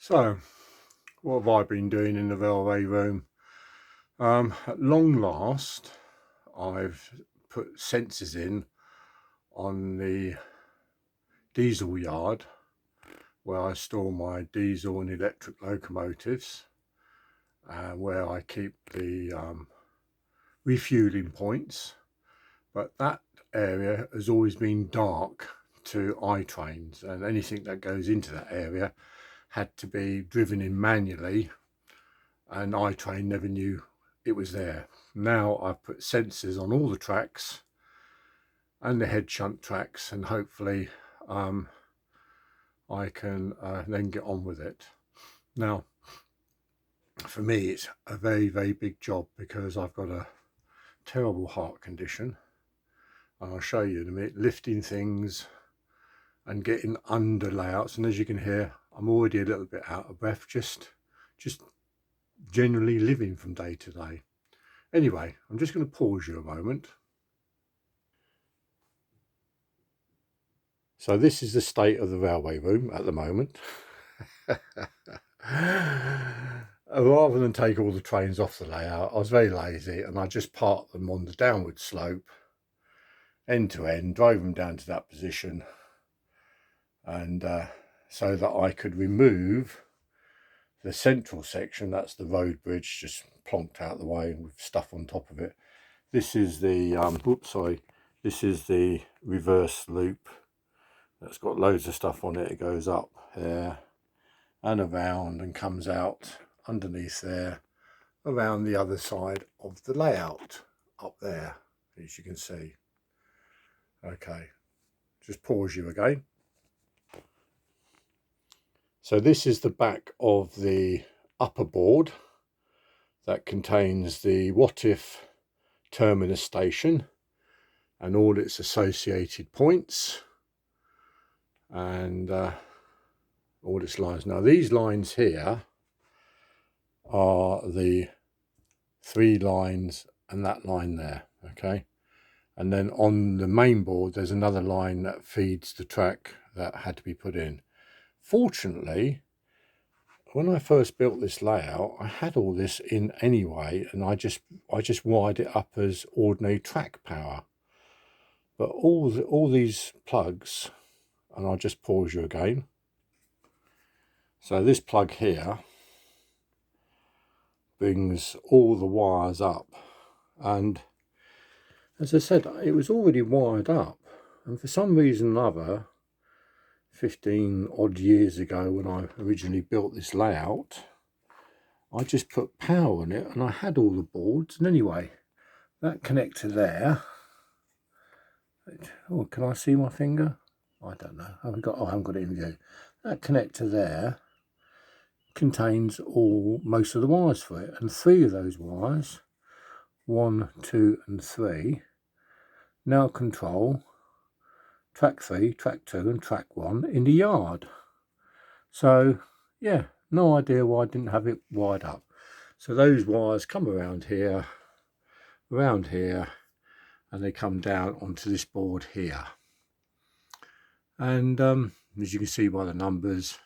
So, what have I been doing in the railway room? At long last, I've put sensors in on the diesel yard where I store my diesel and electric locomotives, where I keep the refueling points. But that area has always been dark to iTrains, and anything that goes into that area had to be driven in manually, and iTrain never knew it was there. Now I've put sensors on all the tracks and the head shunt tracks, and hopefully I can then get on with it. Now, for me, it's a very, very big job because I've got a terrible heart condition, and I'll show you in a minute, lifting things and getting under layouts. And as you can hear, I'm already a little bit out of breath, just generally living from day to day. Anyway, I'm just going to pause you a moment. So this is the state of the railway room at the moment. Rather than take all the trains off the layout, I was very lazy and I just parked them on the downward slope, end to end, drove them down to that position, and so that I could remove the central section. That's the road bridge, just plonked out of the way with stuff on top of it. This is the this is the reverse loop that's got loads of stuff on it. It goes up there and around and comes out underneath there, around the other side of the layout up there, as you can see. Okay, just pause you again. So this is the back of the upper board that contains the Whatif terminus station and all its associated points and all its lines. Now these lines here are the 3 lines and that line there, okay? And then on the main board there's another line that feeds the track that had to be put in. Fortunately, when I first built this layout, I had all this in anyway, and I just wired it up as ordinary track power. But all these plugs, and I'll just pause you again. So this plug here brings all the wires up, and as I said, it was already wired up, and for some reason or other, 15 odd years ago when I originally built this layout, I just put power on it and I had all the boards. And anyway, that connector there, oh, can I see my finger? I don't know, I haven't got it in view. That connector there contains most of the wires for it, and 3 of those wires, 1, 2 and 3, now control track 3, track 2 and track 1 in the yard. So yeah, no idea why I didn't have it wired up. So those wires come around here, and they come down onto this board here. And as you can see by the numbers,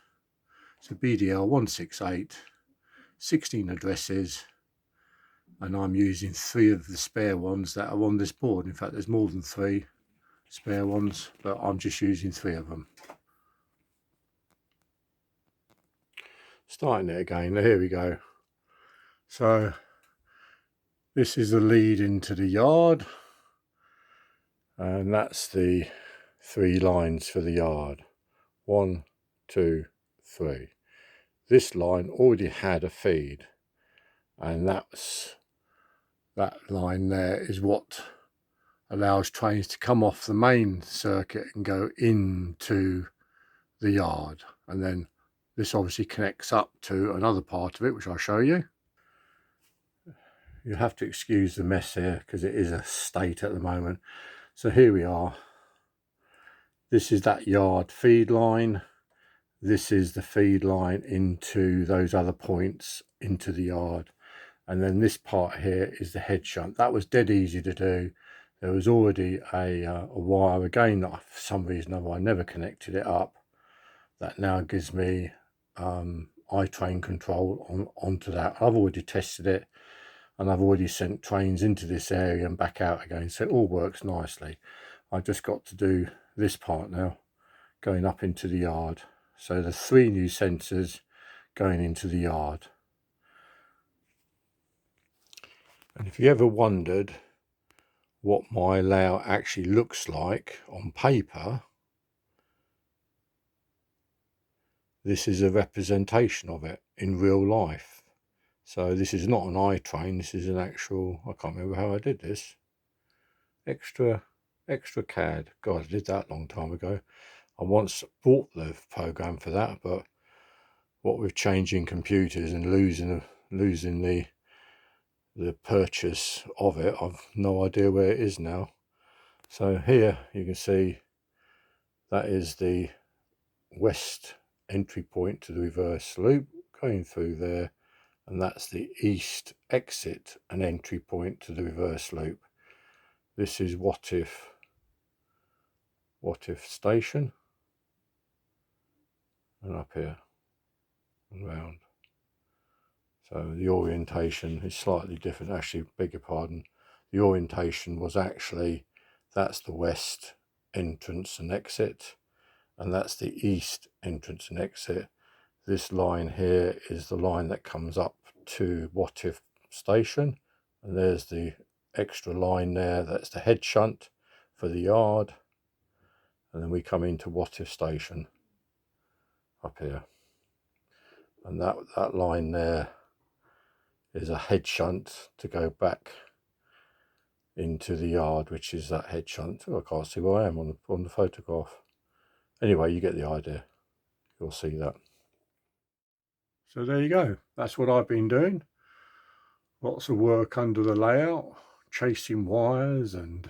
it's a BDL 168, 16 addresses, and I'm using 3 of the spare ones that are on this board. In fact, there's more than 3 spare ones, but I'm just using 3 of them. Starting it again, here we go. So this is the lead into the yard, and that's the 3 lines for the yard. 1, 2, 3. This line already had a feed, and that line there is what allows trains to come off the main circuit and go into the yard. And then this obviously connects up to another part of it, which I'll show you. You have to excuse the mess here because it is a state at the moment. So here we are. This is that yard feed line. This is the feed line into those other points into the yard. And then this part here is the head shunt. That was dead easy to do. There was already a wire, again, that for some reason or other I never connected it up. That now gives me iTrain control onto that. I've already tested it, and I've already sent trains into this area and back out again, so it all works nicely. I just got to do this part now, going up into the yard. So there's 3 new sensors going into the yard. And if you ever wondered what my layout actually looks like on paper, this is a representation of it in real life. So this is not an iTrain, this is an actual, I can't remember how I did this, extra CAD. God, I did that a long time ago. I once bought the program for that, but what with changing computers and losing the purchase of it, I've no idea where it is now. So here you can see that is the west entry point to the reverse loop going through there, and that's the east exit and entry point to the reverse loop. This is Whatif station, and up here and round. So the orientation is slightly different. Actually, beg your pardon, the orientation was actually, that's the west entrance and exit, and that's the east entrance and exit. This line here is the line that comes up to Whatif station, and there's the extra line there, that's the head shunt for the yard, and then we come into Whatif station up here, and that line there is a head shunt to go back into the yard, which is that head shunt. Oh, I can't see where I am on the photograph. Anyway, you get the idea. You'll see that. So there you go. That's what I've been doing. Lots of work under the layout, chasing wires and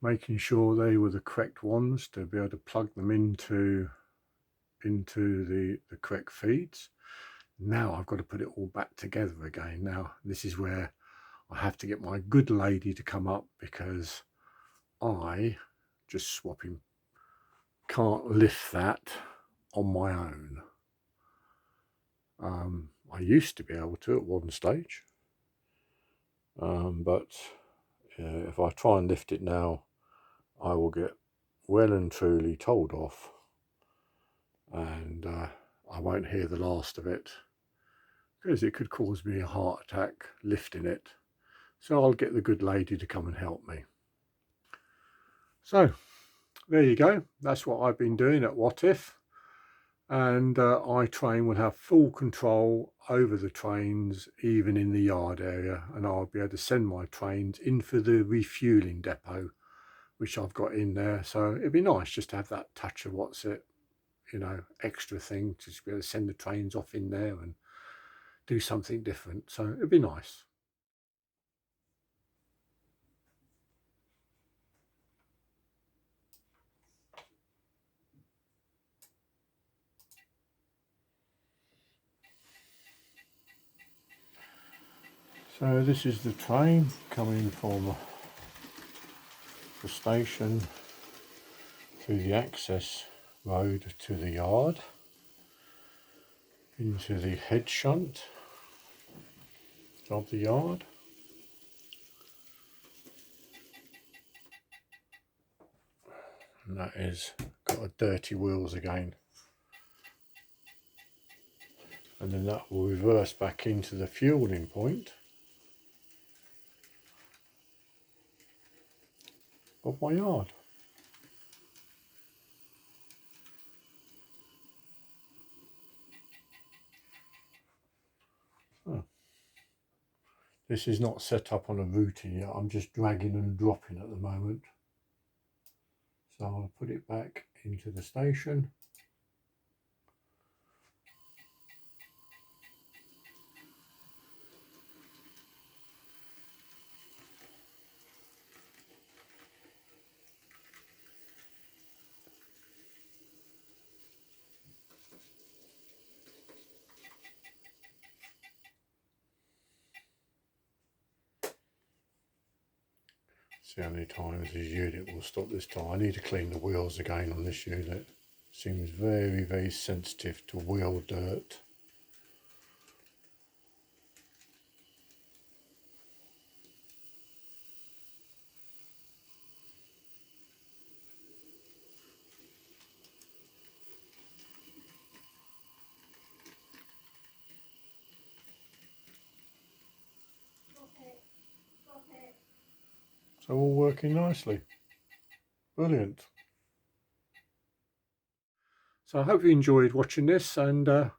making sure they were the correct ones to be able to plug them into the correct feeds. Now I've got to put it all back together again. Now this is where I have to get my good lady to come up, because I, just swapping, can't lift that on my own. I used to be able to at one stage, but if I try and lift it now, I will get well and truly told off, and I won't hear the last of it, because it could cause me a heart attack lifting it. So I'll get the good lady to come and help me. So there you go. That's what I've been doing at Whatif, and iTrain will have full control over the trains, even in the yard area, and I'll be able to send my trains in for the refueling depot, which I've got in there. So it'd be nice just to have that touch of extra thing, to just be able to send the trains off in there and do something different. So it'd be nice. So this is the train coming from the station through the access road to the yard, into the head shunt of the yard. And that is got a dirty wheels again. And then that will reverse back into the fueling point of my yard. Oh. This is not set up on a routing yet, I'm just dragging and dropping at the moment. So I'll put it back into the station. See how many times this unit will stop this time. I need to clean the wheels again on this unit. Seems very, very sensitive to wheel dirt. So all working nicely. Brilliant. So I hope you enjoyed watching this, and if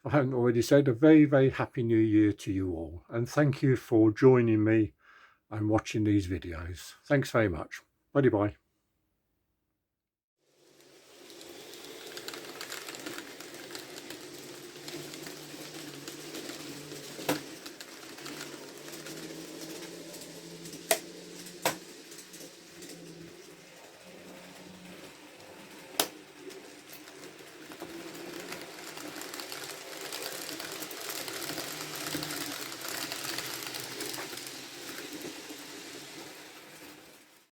I haven't already said, a very, very happy new year to you all, and thank you for joining me and watching these videos. Thanks very much. Bye bye.